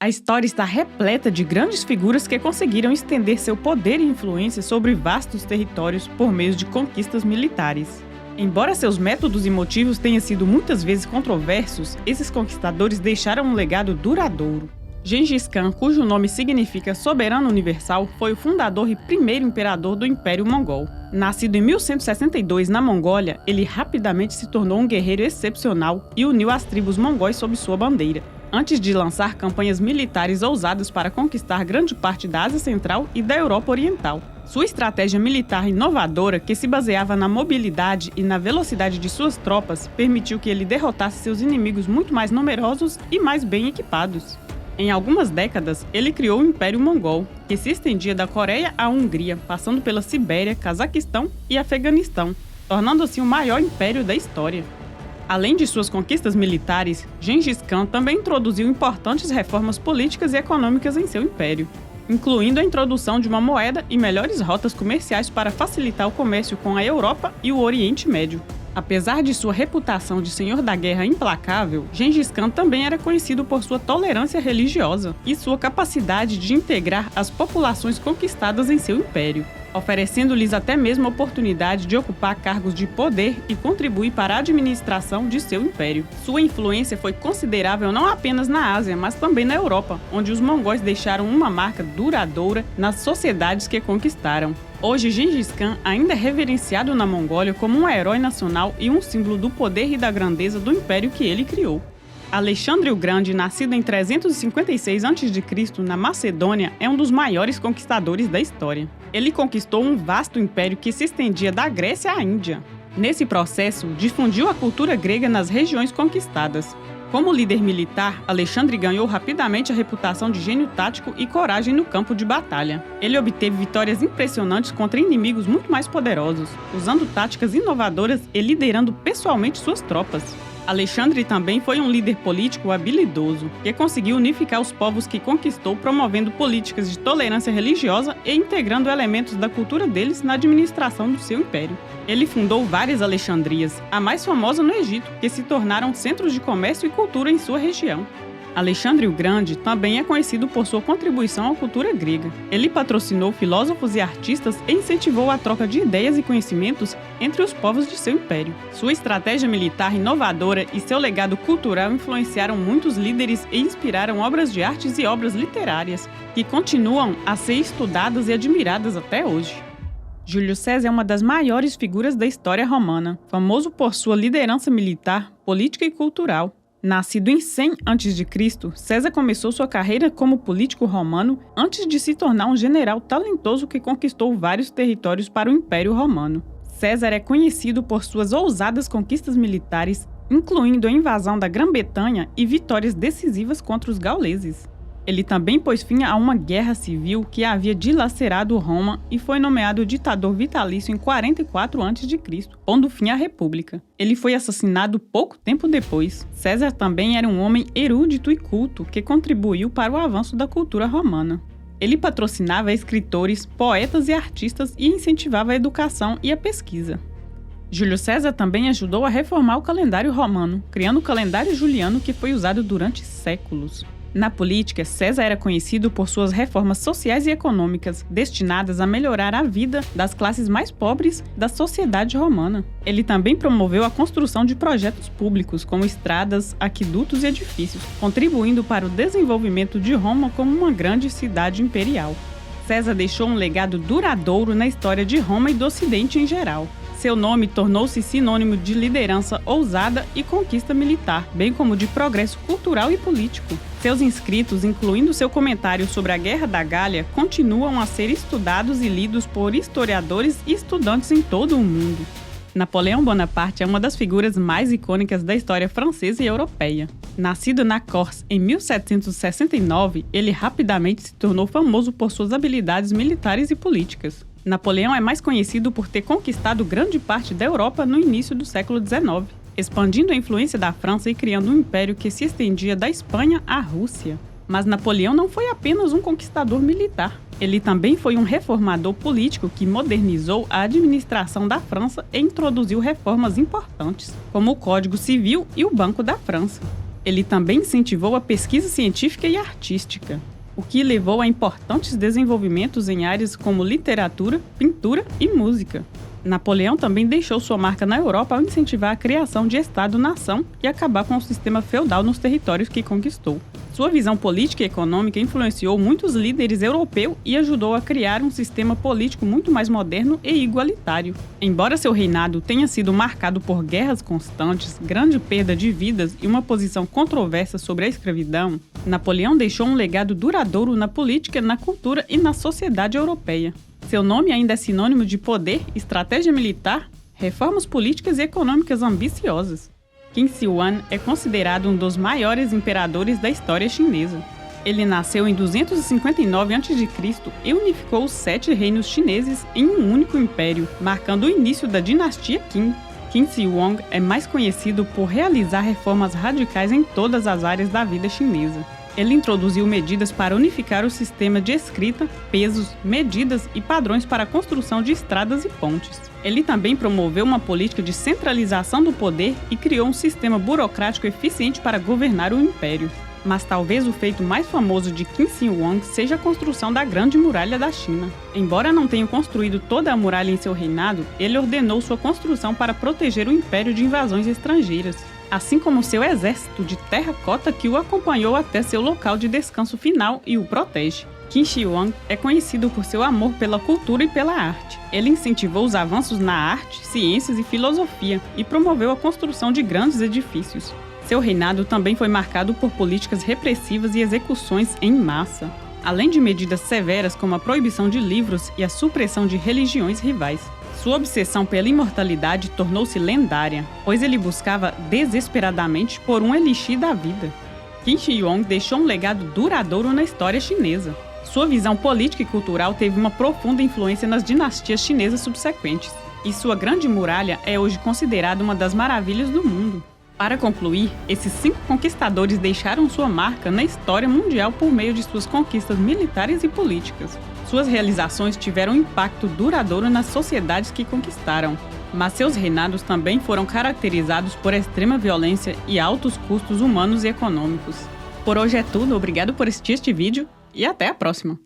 A história está repleta de grandes figuras que conseguiram estender seu poder e influência sobre vastos territórios por meio de conquistas militares. Embora seus métodos e motivos tenham sido muitas vezes controversos, esses conquistadores deixaram um legado duradouro. Gengis Khan, cujo nome significa soberano universal, foi o fundador e primeiro imperador do Império Mongol. Nascido em 1162 na Mongólia, ele rapidamente se tornou um guerreiro excepcional e uniu as tribos mongóis sob sua bandeira, antes de lançar campanhas militares ousadas para conquistar grande parte da Ásia Central e da Europa Oriental. Sua estratégia militar inovadora, que se baseava na mobilidade e na velocidade de suas tropas, permitiu que ele derrotasse seus inimigos muito mais numerosos e mais bem equipados. Em algumas décadas, ele criou o Império Mongol, que se estendia da Coreia à Hungria, passando pela Sibéria, Cazaquistão e Afeganistão, tornando assim o maior império da história. Além de suas conquistas militares, Gengis Khan também introduziu importantes reformas políticas e econômicas em seu império, incluindo a introdução de uma moeda e melhores rotas comerciais para facilitar o comércio com a Europa e o Oriente Médio. Apesar de sua reputação de senhor da guerra implacável, Gengis Khan também era conhecido por sua tolerância religiosa e sua capacidade de integrar as populações conquistadas em seu império, oferecendo-lhes até mesmo a oportunidade de ocupar cargos de poder e contribuir para a administração de seu império. Sua influência foi considerável não apenas na Ásia, mas também na Europa, onde os mongóis deixaram uma marca duradoura nas sociedades que conquistaram. Hoje, Gengis Khan ainda é reverenciado na Mongólia como um herói nacional e um símbolo do poder e da grandeza do império que ele criou. Alexandre o Grande, nascido em 356 a.C. na Macedônia, é um dos maiores conquistadores da história. Ele conquistou um vasto império que se estendia da Grécia à Índia. Nesse processo, difundiu a cultura grega nas regiões conquistadas. Como líder militar, Alexandre ganhou rapidamente a reputação de gênio tático e coragem no campo de batalha. Ele obteve vitórias impressionantes contra inimigos muito mais poderosos, usando táticas inovadoras e liderando pessoalmente suas tropas. Alexandre também foi um líder político habilidoso, que conseguiu unificar os povos que conquistou, promovendo políticas de tolerância religiosa e integrando elementos da cultura deles na administração do seu império. Ele fundou várias Alexandrias, a mais famosa no Egito, que se tornaram centros de comércio e cultura em sua região. Alexandre o Grande também é conhecido por sua contribuição à cultura grega. Ele patrocinou filósofos e artistas e incentivou a troca de ideias e conhecimentos entre os povos de seu império. Sua estratégia militar inovadora e seu legado cultural influenciaram muitos líderes e inspiraram obras de artes e obras literárias, que continuam a ser estudadas e admiradas até hoje. Júlio César é uma das maiores figuras da história romana, famoso por sua liderança militar, política e cultural. Nascido em 100 a.C., César começou sua carreira como político romano antes de se tornar um general talentoso que conquistou vários territórios para o Império Romano. César é conhecido por suas ousadas conquistas militares, incluindo a invasão da Grã-Bretanha e vitórias decisivas contra os gauleses. Ele também pôs fim a uma guerra civil que havia dilacerado Roma e foi nomeado ditador vitalício em 44 a.C., pondo fim à República. Ele foi assassinado pouco tempo depois. César também era um homem erudito e culto que contribuiu para o avanço da cultura romana. Ele patrocinava escritores, poetas e artistas e incentivava a educação e a pesquisa. Júlio César também ajudou a reformar o calendário romano, criando o calendário juliano que foi usado durante séculos. Na política, César era conhecido por suas reformas sociais e econômicas, destinadas a melhorar a vida das classes mais pobres da sociedade romana. Ele também promoveu a construção de projetos públicos, como estradas, aquedutos e edifícios, contribuindo para o desenvolvimento de Roma como uma grande cidade imperial. César deixou um legado duradouro na história de Roma e do Ocidente em geral. Seu nome tornou-se sinônimo de liderança ousada e conquista militar, bem como de progresso cultural e político. Seus escritos, incluindo seu comentário sobre a Guerra da Gália, continuam a ser estudados e lidos por historiadores e estudantes em todo o mundo. Napoleão Bonaparte é uma das figuras mais icônicas da história francesa e europeia. Nascido na Corse em 1769, ele rapidamente se tornou famoso por suas habilidades militares e políticas. Napoleão é mais conhecido por ter conquistado grande parte da Europa no início do século XIX, expandindo a influência da França e criando um império que se estendia da Espanha à Rússia. Mas Napoleão não foi apenas um conquistador militar. Ele também foi um reformador político que modernizou a administração da França e introduziu reformas importantes, como o Código Civil e o Banco da França. Ele também incentivou a pesquisa científica e artística, o que levou a importantes desenvolvimentos em áreas como literatura, pintura e música. Napoleão também deixou sua marca na Europa ao incentivar a criação de Estado-nação e acabar com o sistema feudal nos territórios que conquistou. Sua visão política e econômica influenciou muitos líderes europeus e ajudou a criar um sistema político muito mais moderno e igualitário. Embora seu reinado tenha sido marcado por guerras constantes, grande perda de vidas e uma posição controversa sobre a escravidão, Napoleão deixou um legado duradouro na política, na cultura e na sociedade europeia. Seu nome ainda é sinônimo de poder, estratégia militar, reformas políticas e econômicas ambiciosas. Qin Shi Huang é considerado um dos maiores imperadores da história chinesa. Ele nasceu em 259 a.C. e unificou os 7 reinos chineses em um único império, marcando o início da dinastia Qin. Qin Shi Huang é mais conhecido por realizar reformas radicais em todas as áreas da vida chinesa. Ele introduziu medidas para unificar o sistema de escrita, pesos, medidas e padrões para a construção de estradas e pontes. Ele também promoveu uma política de centralização do poder e criou um sistema burocrático eficiente para governar o império. Mas talvez o feito mais famoso de Qin Shi Huang seja a construção da Grande Muralha da China. Embora não tenha construído toda a muralha em seu reinado, ele ordenou sua construção para proteger o império de invasões estrangeiras, assim como seu exército de terracota que o acompanhou até seu local de descanso final e o protege. Qin Shi Huang é conhecido por seu amor pela cultura e pela arte. Ele incentivou os avanços na arte, ciências e filosofia e promoveu a construção de grandes edifícios. Seu reinado também foi marcado por políticas repressivas e execuções em massa, além de medidas severas como a proibição de livros e a supressão de religiões rivais. Sua obsessão pela imortalidade tornou-se lendária, pois ele buscava desesperadamente por um elixir da vida. Qin Shi Huang deixou um legado duradouro na história chinesa. Sua visão política e cultural teve uma profunda influência nas dinastias chinesas subsequentes, e sua Grande Muralha é hoje considerada uma das maravilhas do mundo. Para concluir, esses 5 conquistadores deixaram sua marca na história mundial por meio de suas conquistas militares e políticas. Suas realizações tiveram um impacto duradouro nas sociedades que conquistaram, mas seus reinados também foram caracterizados por extrema violência e altos custos humanos e econômicos. Por hoje é tudo, obrigado por assistir este vídeo e até a próxima!